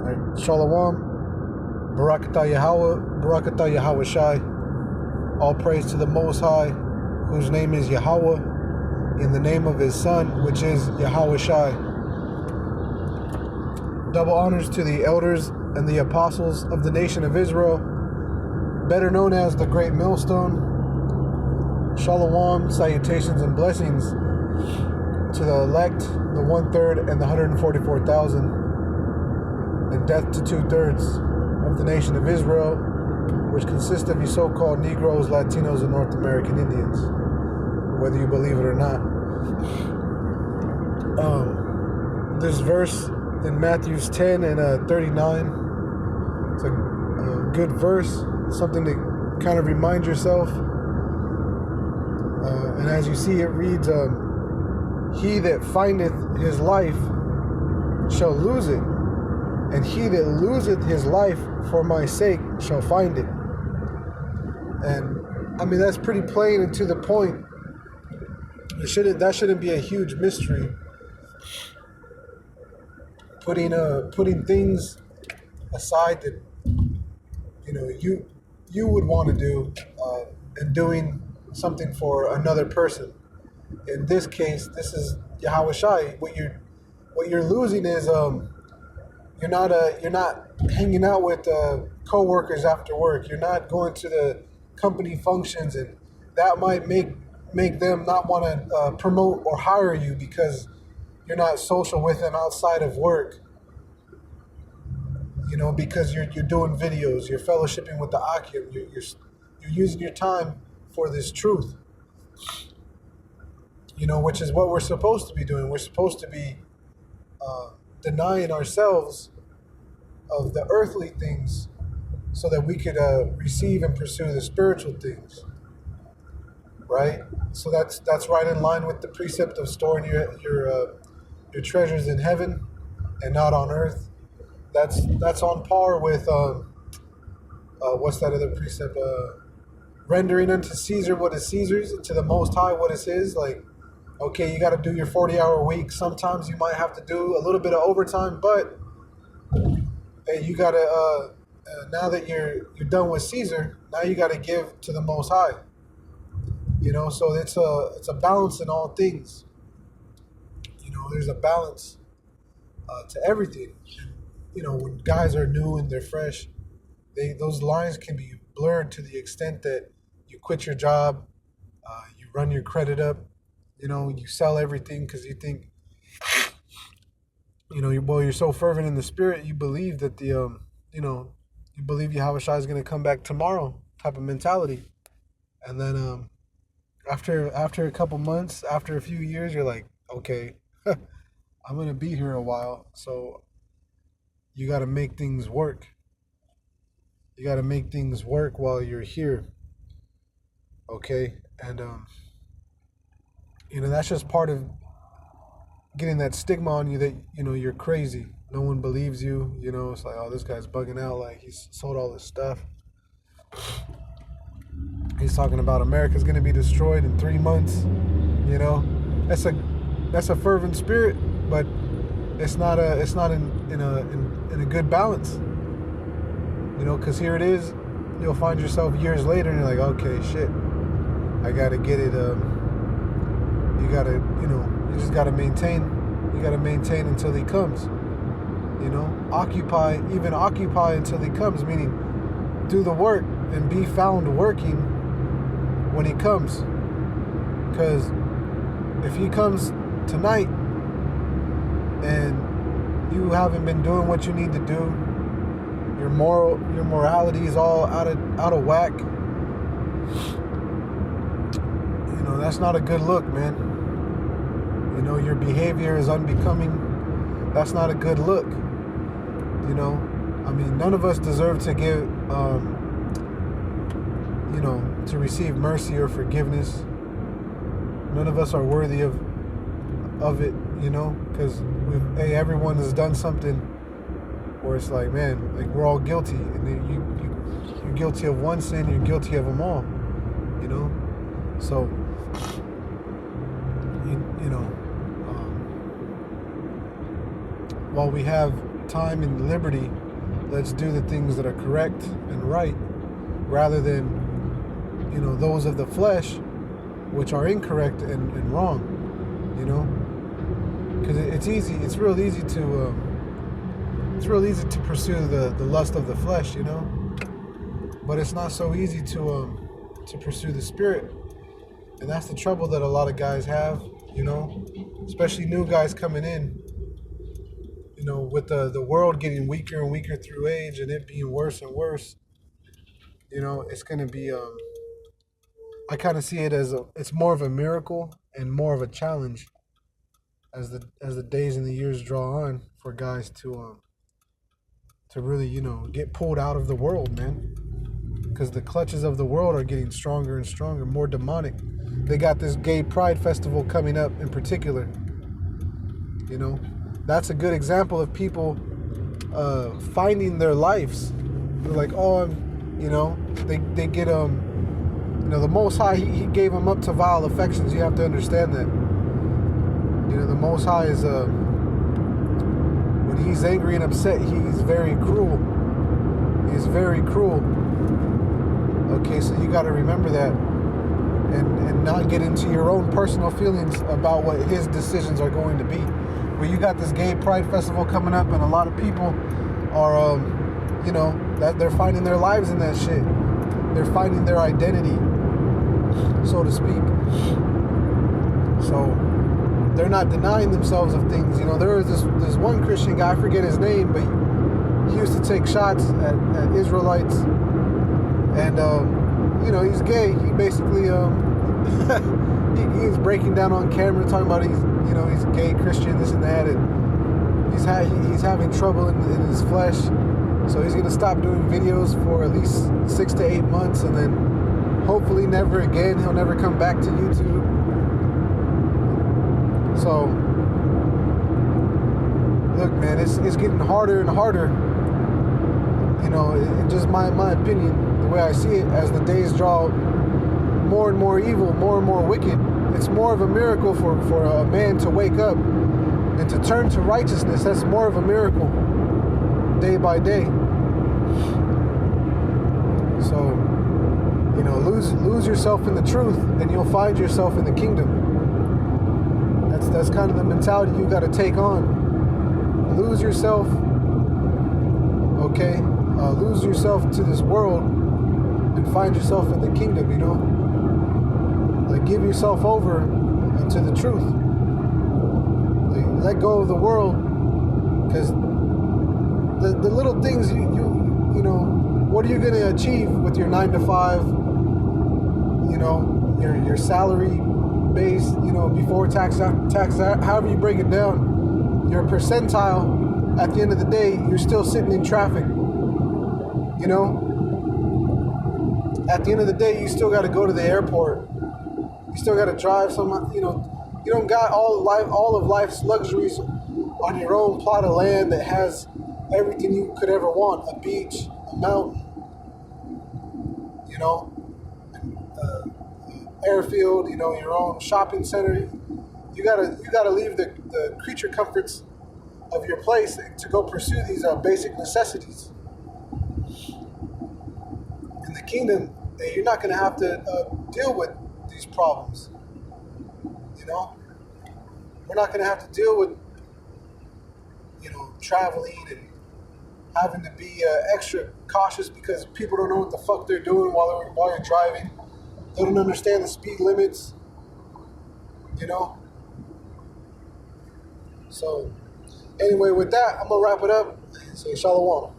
Shalom, Barakatah Yahweh, Barakatah Yahawashai. All praise to the Most High, whose name is Yahweh, in the name of His Son, which is Yahawashai. Double honors to the elders and the apostles of the nation of Israel, better known as the Great Millstone. Shalom, salutations and blessings to the elect, the 1/3 and the 144,000, and death to 2/3 of the nation of Israel, which consists of you so-called Negroes, Latinos, and North American Indians, whether you believe it or not. This verse in Matthew 10 and 39, it's a good verse, something to kind of remind yourself. And as you see, it reads, he that findeth his life shall lose it, and he that loseth his life for my sake shall find it. And I mean, that's pretty plain and to the point. That shouldn't be a huge mystery. Putting things aside that you would want to do, and doing something for another person. In this case, this is Yahawashai. What you're losing is you're not hanging out with co-workers after work. You're not going to the company functions, and that might make them not want to promote or hire you because you're not social with them outside of work. Because you're doing videos, you're fellowshipping with the Akim, you're using your time for this truth. Which is what we're supposed to be doing. We're supposed to be denying ourselves of the earthly things so that we could receive and pursue the spiritual things, right? So that's right in line with the precept of storing your treasures in heaven and not on earth. That's on par with what's that other precept? Rendering unto Caesar what is Caesar's, and to the Most High what is His. Like, okay, you got to do your 40-hour week. Sometimes you might have to do a little bit of overtime, but hey, you got to now that you're done with Caesar, now you got to give to the Most High. So it's a balance in all things. There's a balance to everything. When guys are new and they're fresh, those lines can be blurred to the extent that you quit your job, you run your credit up, you sell everything because you think, you're so fervent in the spirit, you believe that you believe Yahawashi is going to come back tomorrow type of mentality. And then after a couple months, after a few years, you're like, okay, I'm going to be here a while, so you got to make things work. You got to make things work while you're here. Okay? And, that's just part of getting that stigma on you that, you're crazy. No one believes you. It's like, oh, this guy's bugging out. Like, he's sold all this stuff. He's talking about America's going to be destroyed in 3 months. That's a fervent spirit, but it's not in a good balance. Because here it is, you'll find yourself years later and you're like, okay, shit, I gotta get it. You just gotta maintain. You gotta maintain until he comes. Occupy until he comes, meaning do the work and be found working when he comes. Because if he comes tonight and you haven't been doing what you need to do, your morality is all out of whack, that's not a good look, man. Your behavior is unbecoming. That's not a good look. None of us deserve to give to receive mercy or forgiveness. None of us are worthy of it, because everyone has done something where it's like, man, like we're all guilty, and you're guilty of one sin, you're guilty of them all, So, while we have time and liberty, let's do the things that are correct and right, rather than, those of the flesh, which are incorrect and wrong, because it's easy. It's real easy to pursue the lust of the flesh, but it's not so easy to pursue the spirit, and that's the trouble that a lot of guys have, especially new guys coming in. With the world getting weaker and weaker through age, and it being worse and worse, it's going to be, I kind of see it as it's more of a miracle and more of a challenge as the days and the years draw on for guys to really, get pulled out of the world, man. Because the clutches of the world are getting stronger and stronger, more demonic. They got this gay pride festival coming up in particular. That's a good example of people finding their lives. They're like, they get the Most High, he gave them up to vile affections. You have to understand that. The Most High is when he's angry and upset, he's very cruel. He's very cruel. Okay, so you got to remember that, and not get into your own personal feelings about what his decisions are going to be. But you got this gay pride festival coming up, and a lot of people are, that they're finding their lives in that shit. They're finding their identity, so to speak. So they're not denying themselves of things. There was this one Christian guy, I forget his name, but he used to take shots at Israelites, and he's gay. He basically he was breaking down on camera talking about he's gay Christian, this and that, and he's having trouble in his flesh. So he's gonna stop doing videos for at least 6 to 8 months, and then hopefully never again. He'll never come back to YouTube. So look, man, it's getting harder and harder. In just my opinion, the way I see it, as the days draw more and more evil, more and more wicked, it's more of a miracle for a man to wake up and to turn to righteousness. That's more of a miracle day by day. So, lose yourself in the truth, and you'll find yourself in the kingdom. That's kind of the mentality you got to take on. Lose yourself, okay? Lose yourself to this world and find yourself in the kingdom, Like, give yourself over unto the truth. Like, let go of the world, because the little things what are you going to achieve with your 9 to 5? Your salary base, before tax, however you break it down, your percentile. At the end of the day, you're still sitting in traffic. At the end of the day, you still got to go to the airport. You still got to drive some. You don't got all of life's luxuries on your own plot of land that has everything you could ever want: a beach, a mountain, airfield, your own shopping center. You gotta leave the creature comforts of your place to go pursue these basic necessities. In the kingdom, you're not gonna have to deal with these problems. We're not gonna have to deal with traveling and having to be extra cautious because people don't know what the fuck they're doing while you're driving. They don't understand the speed limits, So, anyway, with that, I'm going to wrap it up. Say shalom.